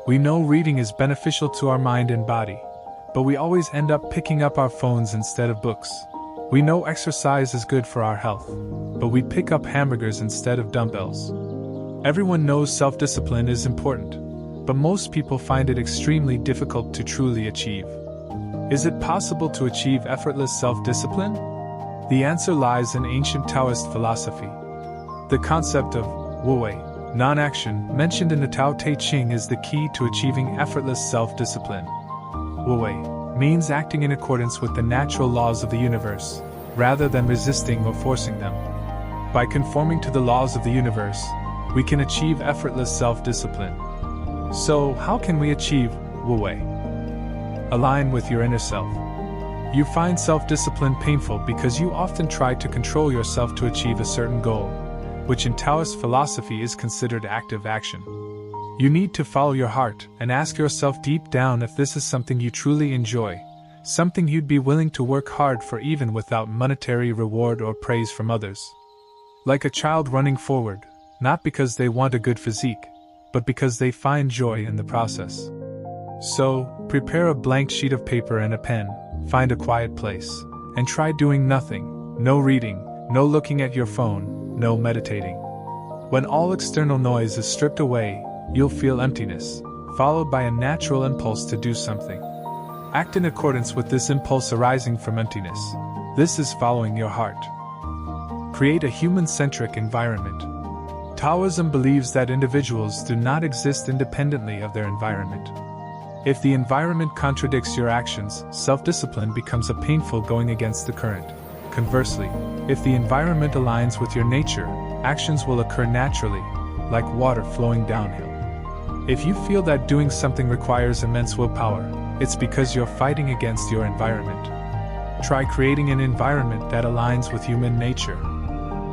We know reading is beneficial to our mind and body, but we always end up picking up our phones instead of books. We know exercise is good for our health, but we pick up hamburgers instead of dumbbells. Everyone knows self-discipline is important, but most people find it extremely difficult to truly achieve. Is it possible to achieve effortless self-discipline? The answer lies in ancient Taoist philosophy. The concept of wuwei, non-action, mentioned in the Tao Te Ching is the key to achieving effortless self-discipline. Wuwei means acting in accordance with the natural laws of the universe, rather than resisting or forcing them. By conforming to the laws of the universe, we can achieve effortless self-discipline. So, how can we achieve wuwei? Align with your inner self. You find self-discipline painful because you often try to control yourself to achieve a certain goal, which in Taoist philosophy is considered active action. You need to follow your heart and ask yourself deep down if this is something you truly enjoy, something you'd be willing to work hard for even without monetary reward or praise from others. Like a child running forward, not because they want a good physique, but because they find joy in the process. So, prepare a blank sheet of paper and a pen, find a quiet place, and try doing nothing, no reading, no looking at your phone, no meditating. When all external noise is stripped away, you'll feel emptiness, followed by a natural impulse to do something. Act in accordance with this impulse arising from emptiness. This is following your heart. Create a human-centric environment. Taoism believes that individuals do not exist independently of their environment. If the environment contradicts your actions, self-discipline becomes a painful going against the current. Conversely, if the environment aligns with your nature, actions will occur naturally, like water flowing downhill. If you feel that doing something requires immense willpower, it's because you're fighting against your environment. Try creating an environment that aligns with human nature.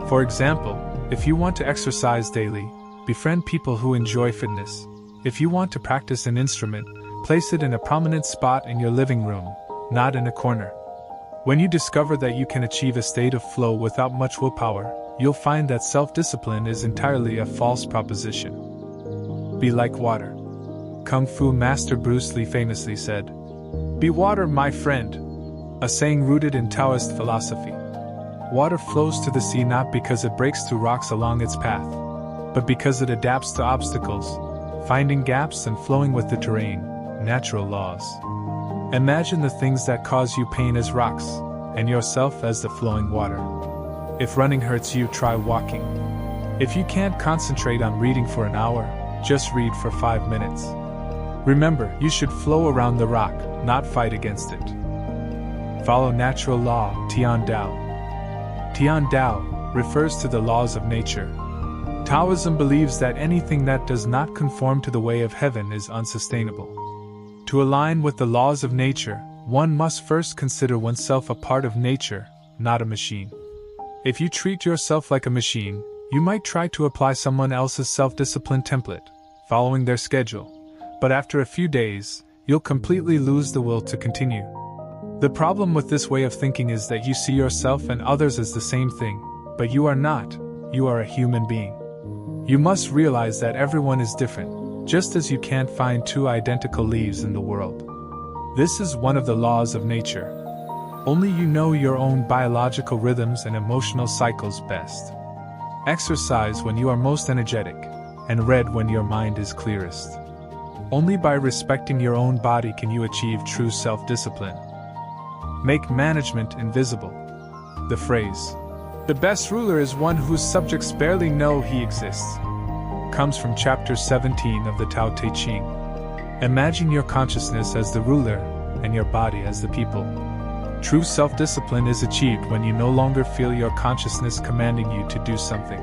For example, if you want to exercise daily, befriend people who enjoy fitness. If you want to practice an instrument, place it in a prominent spot in your living room, not in a corner. When you discover that you can achieve a state of flow without much willpower, you'll find that self-discipline is entirely a false proposition. Be like water. Kung Fu master Bruce Lee famously said, "Be water, my friend," a saying rooted in Taoist philosophy. Water flows to the sea not because it breaks through rocks along its path, but because it adapts to obstacles, finding gaps and flowing with the terrain, natural laws. Imagine the things that cause you pain as rocks, and yourself as the flowing water. If running hurts you, try walking. If you can't concentrate on reading for an hour, just read for 5 minutes. Remember, you should flow around the rock, not fight against it. Follow natural law, Tian Dao. Tian Dao refers to the laws of nature. Taoism believes that anything that does not conform to the way of heaven is unsustainable. To align with the laws of nature, one must first consider oneself a part of nature, not a machine. If you treat yourself like a machine, you might try to apply someone else's self-discipline template, following their schedule, but after a few days, you'll completely lose the will to continue. The problem with this way of thinking is that you see yourself and others as the same thing, but you are not, you are a human being. You must realize that everyone is different, just as you can't find two identical leaves in the world. This is one of the laws of nature. Only you know your own biological rhythms and emotional cycles best. Exercise when you are most energetic, and read when your mind is clearest. Only by respecting your own body can you achieve true self-discipline. Make management invisible. The phrase, "The best ruler is one whose subjects barely know he exists," comes from chapter 17 of the Tao Te Ching. Imagine your consciousness as the ruler, and your body as the people. True self-discipline is achieved when you no longer feel your consciousness commanding you to do something.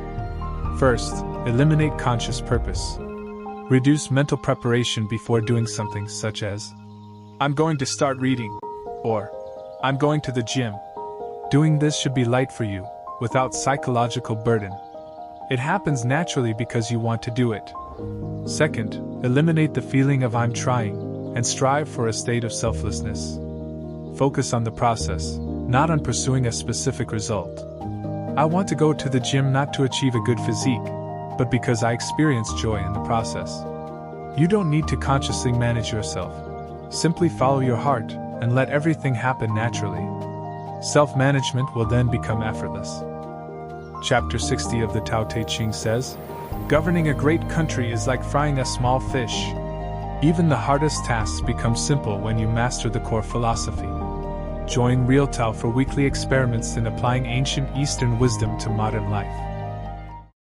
First, eliminate conscious purpose. Reduce mental preparation before doing something such as, "I'm going to start reading," or "I'm going to the gym." Doing this should be light for you, without psychological burden. It happens naturally because you want to do it. Second, eliminate the feeling of "I'm trying," and strive for a state of selflessness. Focus on the process, not on pursuing a specific result. I want to go to the gym not to achieve a good physique, but because I experience joy in the process. You don't need to consciously manage yourself. Simply follow your heart and let everything happen naturally. Self-management will then become effortless. Chapter 60 of the Tao Te Ching says, "Governing a great country is like frying a small fish." Even the hardest tasks become simple when you master the core philosophy. Join Real Tao for weekly experiments in applying ancient Eastern wisdom to modern life.